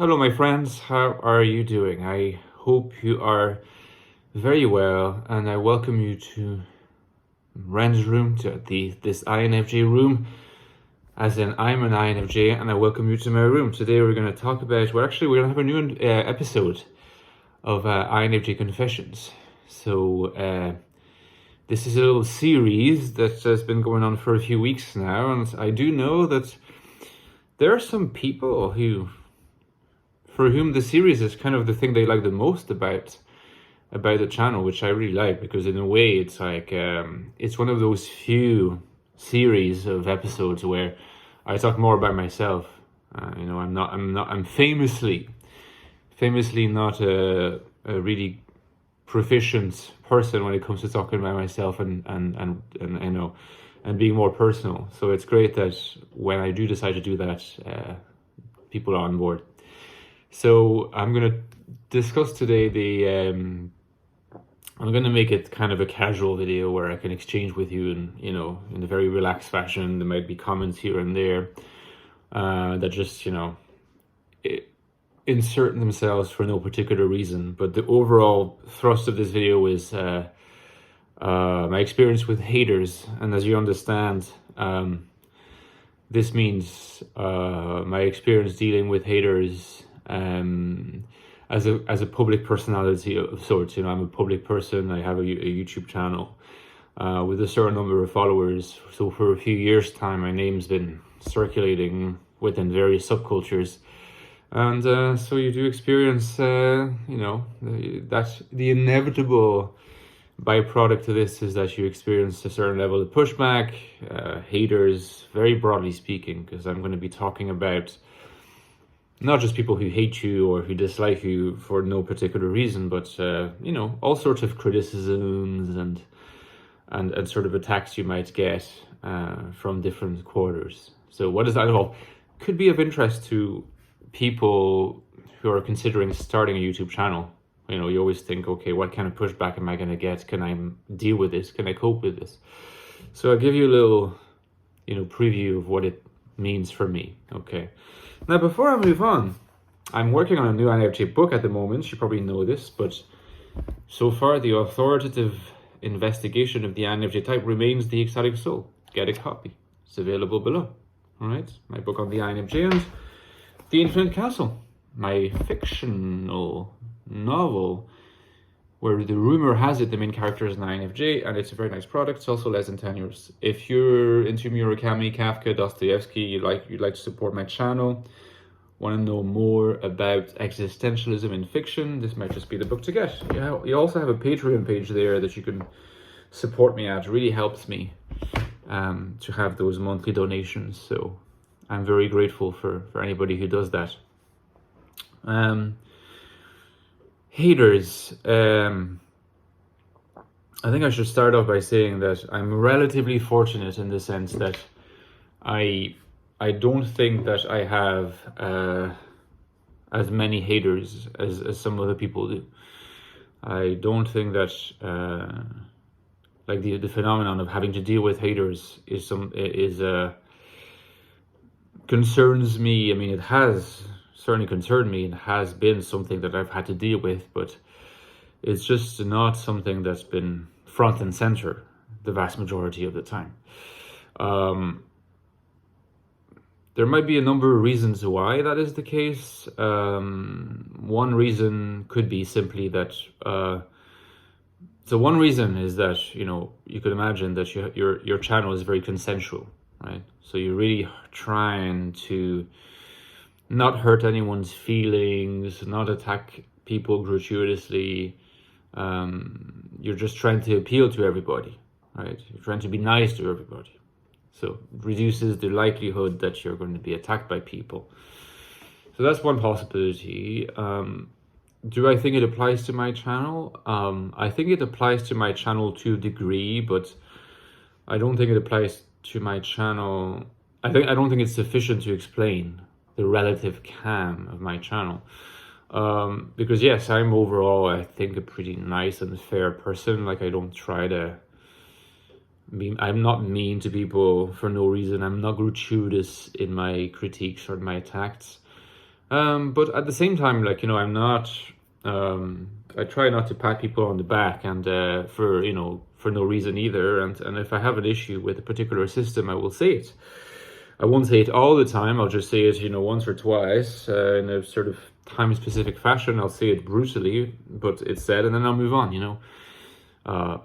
Hello, my friends. How are you doing? I hope you are very well, and I welcome you to Ren's room, to this INFJ room. As in, I'm an INFJ, and I welcome you to my room. Today, we're going to talk about. We're going to have a new episode of INFJ Confessions. So, this is a little series that has been going on for a few weeks now, and I do know that there are some people for whom the series is kind of the thing they like the most about the channel, which I really like, because in a way it's like it's one of those few series of episodes where I talk more about myself. I'm famously not a really proficient person when it comes to talking about myself and being more personal. So it's great that when I do decide to do that, people are on board. So I'm going to discuss today I'm going to make it kind of a casual video where I can exchange with you in a very relaxed fashion. There might be comments here and there that just, insert themselves for no particular reason. But the overall thrust of this video is my experience with haters. And as you understand, this means my experience dealing with haters as a public personality of sorts. I'm a public person. I have a YouTube channel with a certain number of followers. So for a few years' time, my name's been circulating within various subcultures, and so you do experience, that's the inevitable byproduct to this, is that you experience a certain level of pushback, haters, very broadly speaking, because I'm going to be talking about not just people who hate you or who dislike you for no particular reason, but all sorts of criticisms and sort of attacks you might get from different quarters. So what is that all? Could be of interest to people who are considering starting a YouTube channel. You always think, okay, what kind of pushback am I going to get? Can I deal with this? Can I cope with this? So I'll give you a little, preview of what it means for me. Okay. Now, before I move on, I'm working on a new INFJ book at the moment. You probably know this, but so far the authoritative investigation of the INFJ type remains the Ecstatic Soul. Get a copy. It's available below. All right. My book on the INFJ and the Infinite Castle, my fictional novel, where the rumor has it the main character is an INFJ, and it's a very nice product. It's also less than 10 years. If you're into Murakami, Kafka, Dostoevsky, you'd like to support my channel, want to know more about existentialism in fiction, this might just be the book to get. You also have a Patreon page there that you can support me at. It really helps me to have those monthly donations. So I'm very grateful for anybody who does that. Haters. I think I should start off by saying that I'm relatively fortunate in the sense that I don't think that I have as many haters as some other people do. I don't think that like the phenomenon of having to deal with haters concerns me. I mean, it has certainly concerned me and has been something that I've had to deal with, but it's just not something that's been front and center the vast majority of the time. There might be a number of reasons why that is the case. One reason could be simply that one reason is that you could imagine that your channel is very consensual, right? So you're really trying to not hurt anyone's feelings, not attack people gratuitously. You're just trying to appeal to everybody, right? You're trying to be nice to everybody. So it reduces the likelihood that you're going to be attacked by people. So that's one possibility. Do I think it applies to my channel? I think it applies to my channel to a degree, but I don't think it applies to my channel. I don't think it's sufficient to explain the relative calm of my channel. Because yes, I'm overall, I think, a pretty nice and fair person. Like, I don't try to I'm not mean to people for no reason. I'm not gratuitous in my critiques or my attacks. But at the same time, like, I'm not, I try not to pat people on the back and for no reason either. And if I have an issue with a particular system, I will say it. I won't say it all the time. I'll just say it, once or twice in a sort of time-specific fashion. I'll say it brutally, but it's said, and then I'll move on,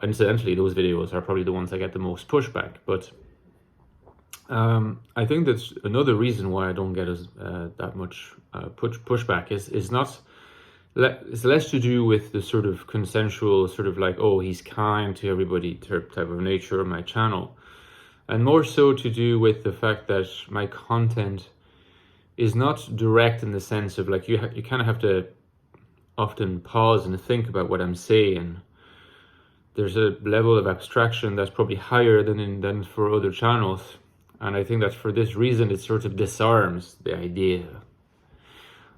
Incidentally, those videos are probably the ones I get the most pushback. But I think that's another reason why I don't get that much pushback is not. It's less to do with the sort of consensual, sort of like, oh, he's kind to everybody type of nature of my channel, and more so to do with the fact that my content is not direct in the sense of like you kind of have to often pause and think about what I'm saying. There's a level of abstraction that's probably higher than for other channels. And I think that for this reason, it sort of disarms the idea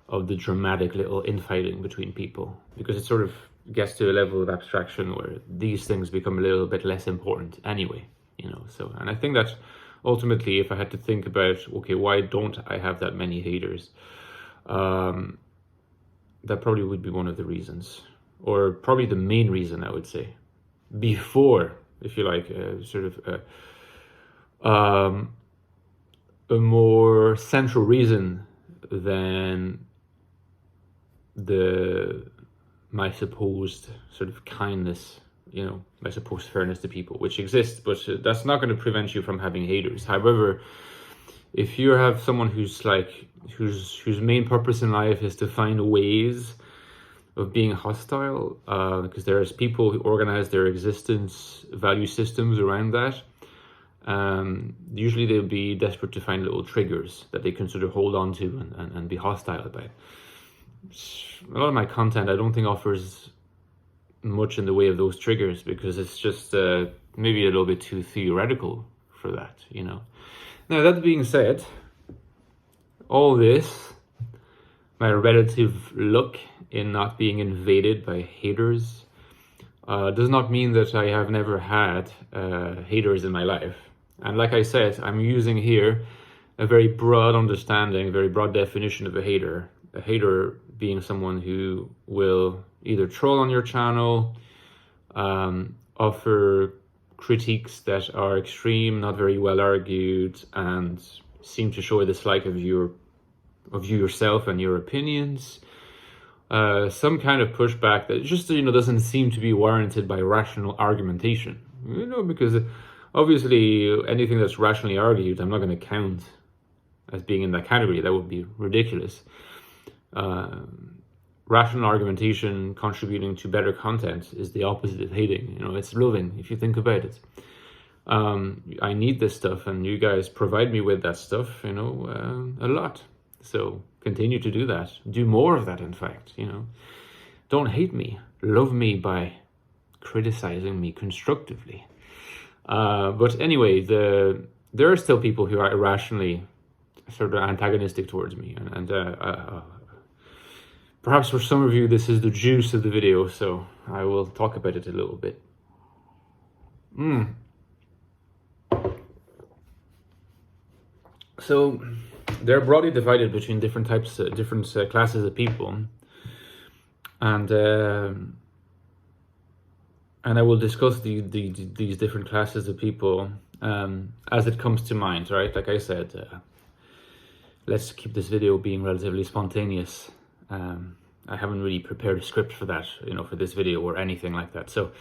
of the dramatic little infighting between people, because it sort of gets to a level of abstraction where these things become a little bit less important anyway, So, and I think that ultimately, if I had to think about, okay, why don't I have that many haters? That probably would be one of the reasons, or probably the main reason, I would say, before, if you like, a more central reason than my supposed sort of kindness, my supposed fairness to people, which exists, but that's not going to prevent you from having haters. However, if you have someone whose main purpose in life is to find ways of being hostile, because there's people who organize their existence value systems around that. Usually they'll be desperate to find little triggers that they can sort of hold on to and be hostile about. A lot of my content I don't think offers much in the way of those triggers, because it's just maybe a little bit too theoretical for that, Now, that being said, all this, my relative luck in not being invaded by haters, does not mean that I have never had haters in my life. And like I said, I'm using here a very broad understanding, very broad definition of a hater. A hater being someone who will either troll on your channel, offer critiques that are extreme, not very well argued, and seem to show a dislike of you yourself and your opinions. Some kind of pushback that just doesn't seem to be warranted by rational argumentation. Because obviously anything that's rationally argued, I'm not going to count as being in that category. That would be ridiculous. Rational argumentation contributing to better content is the opposite of hating. It's loving, if you think about it. I need this stuff, and you guys provide me with that stuff, a lot. So continue to do that. Do more of that, in fact, Don't hate me. Love me by criticizing me constructively. But anyway, there are still people who are irrationally sort of antagonistic towards me, and perhaps for some of you this is the juice of the video, so I will talk about it a little bit. So they're broadly divided between different types, different classes of people, and I will discuss these different classes of people as it comes to mind, right? Like I said, let's keep this video being relatively spontaneous. I haven't really prepared a script for that, for this video or anything like that. So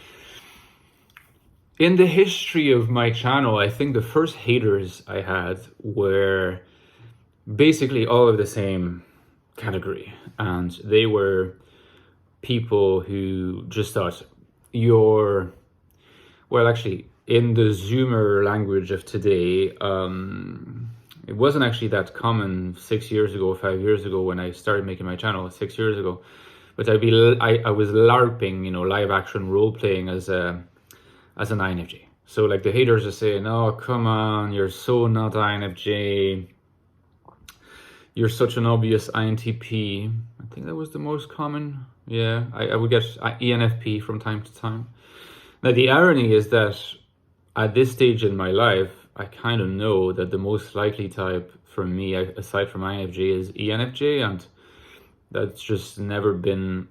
in the history of my channel, I think the first haters I had were basically all of the same category. And they were people who just thought actually, in the Zoomer language of today, it wasn't actually that common 6 years ago, 5 years ago when I started making my channel 6 years ago. But I was LARPing, live action role playing as an INFJ. So like the haters are saying, "Oh, come on, you're so not INFJ. You're such an obvious INTP." I think that was the most common. Yeah, I would get ENFP from time to time. Now the irony is that at this stage in my life, I kind of know that the most likely type for me, aside from INFJ, is ENFJ, and That's just never been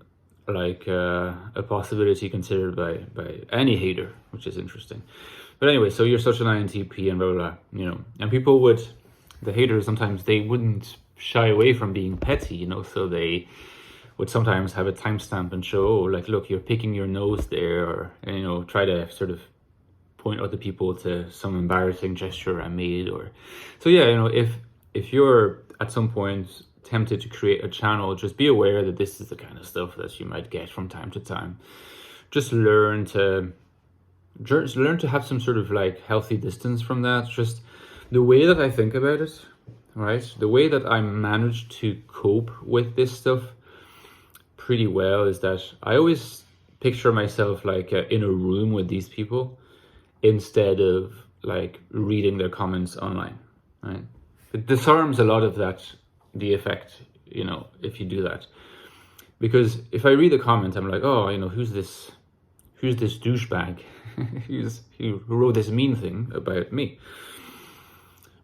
like a possibility considered by any hater, which is interesting. But anyway, so you're such an INTP and blah blah blah, you know. And people would, the haters sometimes they wouldn't shy away from being petty, you know. So they would sometimes have a timestamp and show, oh, like, look, you're picking your nose there, or, you know, try to sort of point other people to some embarrassing gesture I made. Or so yeah, you know, if you're at some point tempted to create a channel, just be aware that this is the kind of stuff that you might get from time to time. Just learn to have some sort of like healthy distance from that. Just the way that I think about it, right? The way that I manage to cope with this stuff pretty well is that I always picture myself like in a room with these people instead of like reading their comments online, right? It disarms a lot of the effect, you know, if you do that. Because if I read the comment, I'm like, oh, you know, who's this douchebag who wrote this mean thing about me?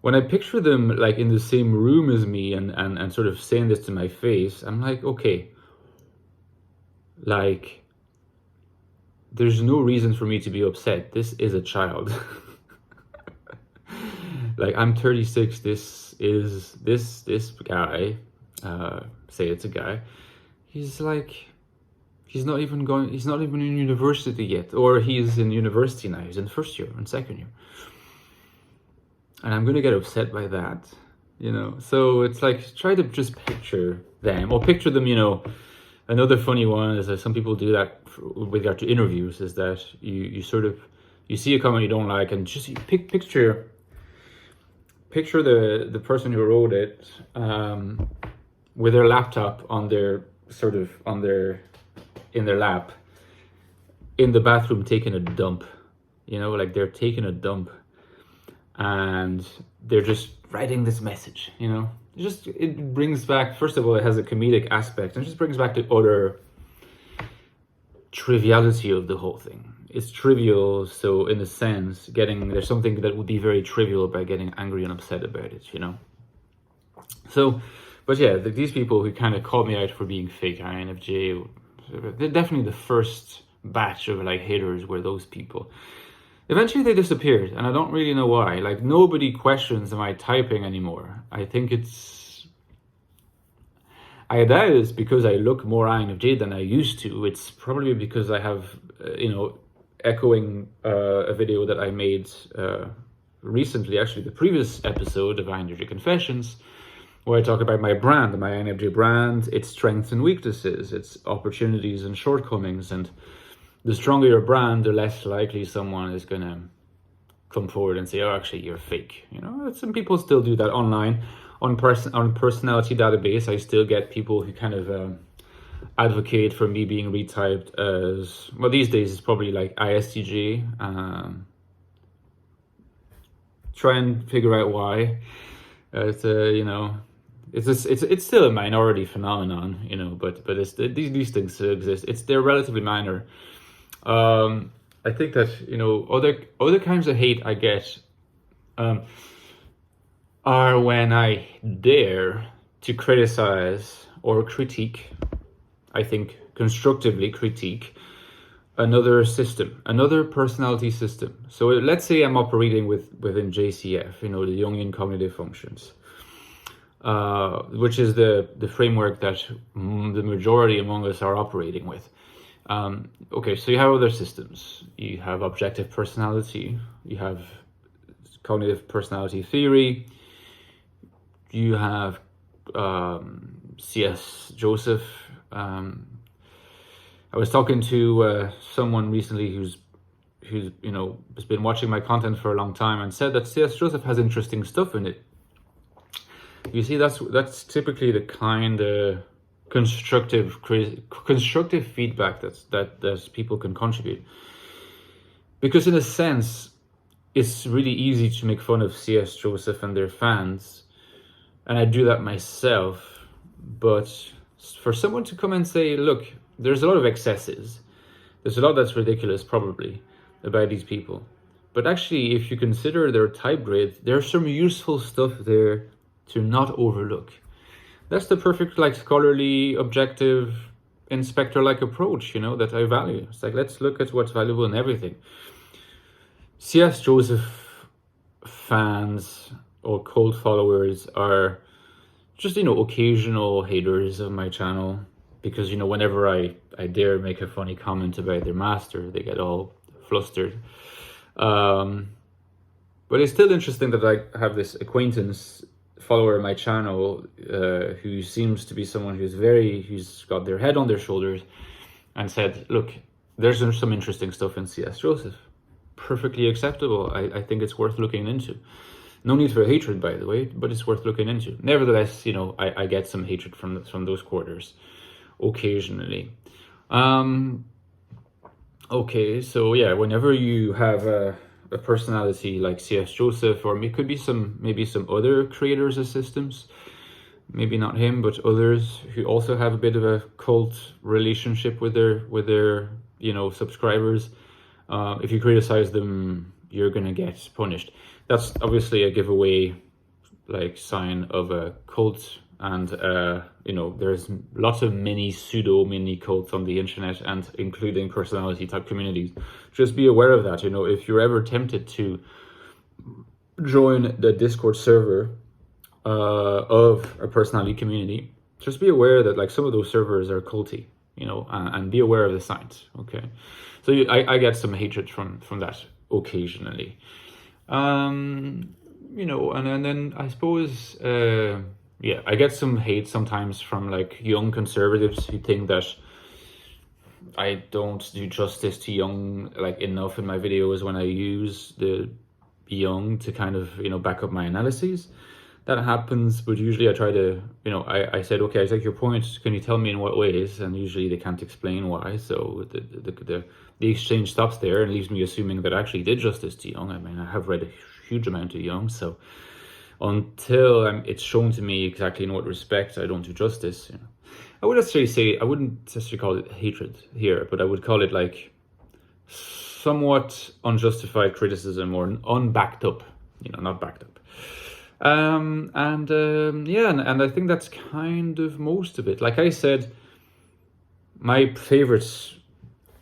When I picture them like in the same room as me and sort of saying this to my face, I'm like, okay, like, there's no reason for me to be upset. This is a child. Like, I'm 36. This guy, say it's a guy. He's not even in university yet, or he's in university now. He's in first year and second year, and I'm gonna get upset by that, you know. So it's like, try to just picture them, or picture them, you know. Another funny one is that some people do that with regard to interviews, is that you sort of, you see a comment you don't like, and just picture the person who wrote it with their laptop on their in their lap in the bathroom taking a dump, you know, like they're taking a dump and they're just writing this message, you know. It brings back, first of all, it has a comedic aspect, and it just brings back the utter triviality of the whole thing. It's trivial, so in a sense, there's something that would be very trivial about getting angry and upset about it, you know. So, but yeah, these people who kind of called me out for being fake INFJ, they're definitely the first batch of like haters were those people. Eventually they disappeared, and I don't really know why. Like, nobody questions my typing anymore. I think I doubt it's because I look more INFJ than I used to. It's probably because I have, you know, echoing a video that I made recently, actually the previous episode of INFJ Confessions, where I talk about my brand, my INFJ brand, its strengths and weaknesses, its opportunities and shortcomings. And the stronger your brand, the less likely someone is going to come forward and say, oh, actually, you're fake. You know, some people still do that online. On personality database, I still get people who kind of advocate for me being retyped as, well, these days it's probably like ISTJ. Try and figure out why. It's you know, it's still a minority phenomenon, you know, but these things exist. They're relatively minor. I think that, you know, other kinds of hate I get are when I dare to criticize or critique, I think constructively critique, another system, another personality system. So let's say I'm operating within JCF, you know, the Jungian cognitive functions, which is the framework that the majority among us are operating with. Okay, so you have other systems. You have objective personality, you have cognitive personality theory, you have C.S. Joseph. I was talking to someone recently who's you know, has been watching my content for a long time, and said that C.S. Joseph has interesting stuff in it. You see, that's typically the kind of constructive feedback that people can contribute. Because in a sense, it's really easy to make fun of C.S. Joseph and their fans, and I do that myself. But for someone to come and say, look, there's a lot of excesses, there's a lot that's ridiculous probably about these people, but actually, if you consider their type grade, there's some useful stuff there to not overlook. That's the perfect, like, scholarly, objective, inspector-like approach, you know, that I value. It's like, let's look at what's valuable in everything. C.S. Joseph fans or cult followers are just, you know, occasional haters of my channel, because, you know, whenever I dare make a funny comment about their master, they get all flustered. But it's still interesting that I have this acquaintance follower of my channel who seems to be someone who's got their head on their shoulders, and said, look, there's some interesting stuff in C.S. Joseph. Perfectly acceptable. I think it's worth looking into. No need for hatred, by the way, but it's worth looking into. Nevertheless, you know, I get some hatred from those quarters occasionally. Okay, so yeah, whenever you have a personality like C.S. Joseph, or it could be maybe some other creators of systems, maybe not him, but others who also have a bit of a cult relationship with their you know, subscribers. If you criticize them, you're gonna get punished. That's obviously a giveaway, like, sign of a cult. And you know, there's lots of mini cults on the internet, and including personality type communities. Just be aware of that. You know, if you're ever tempted to join the Discord server of a personality community, just be aware that, like, some of those servers are culty, you know, and be aware of the signs. Okay, so I get some hatred from that occasionally. You know, and then I suppose yeah, I get some hate sometimes from, like, young conservatives who think that I don't do justice to young, like, enough in my videos when I use the young to kind of, you know, back up my analyses. That happens, but usually I try to, you know, I said, okay, I take your point. Can you tell me in what ways? And usually they can't explain why. So the exchange stops there and leaves me assuming that I actually did justice to Young. I mean, I have read a huge amount of Young, so until it's shown to me exactly in what respect I don't do justice, you know. I wouldn't necessarily call it hatred here, but I would call it, like, somewhat unjustified criticism, or unbacked up, you know, not backed up. Yeah, and I think that's kind of most of it. Like I said, my favorites,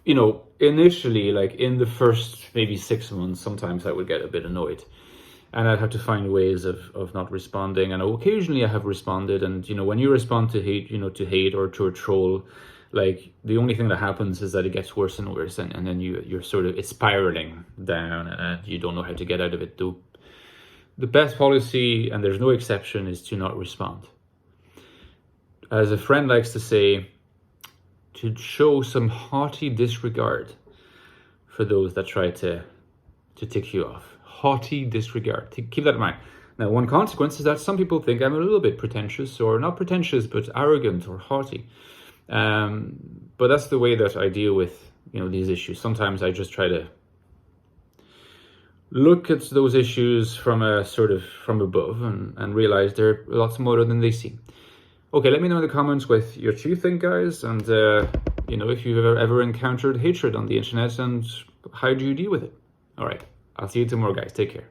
you know, initially, like in the first maybe 6 months, sometimes I would get a bit annoyed, and I'd have to find ways of not responding. And occasionally I have responded. And, you know, when you respond to hate, you know, to hate or to a troll, like, the only thing that happens is that it gets worse and worse, and then you're sort of, it's spiraling down, and you don't know how to get out of it. The best policy, and there's no exception, is to not respond. As a friend likes to say, to show some haughty disregard for those that try to tick you off. Haughty disregard. Keep that in mind. Now, one consequence is that some people think I'm a little bit pretentious, or not pretentious, but arrogant or haughty. But that's the way that I deal with, you know, these issues. Sometimes I just try to look at those issues from above, and realize they're lots more than they seem. Okay, let me know in the comments what you think, guys, and you know, if you've ever encountered hatred on the internet, and how do you deal with it. All right, I'll see you tomorrow, guys. Take care.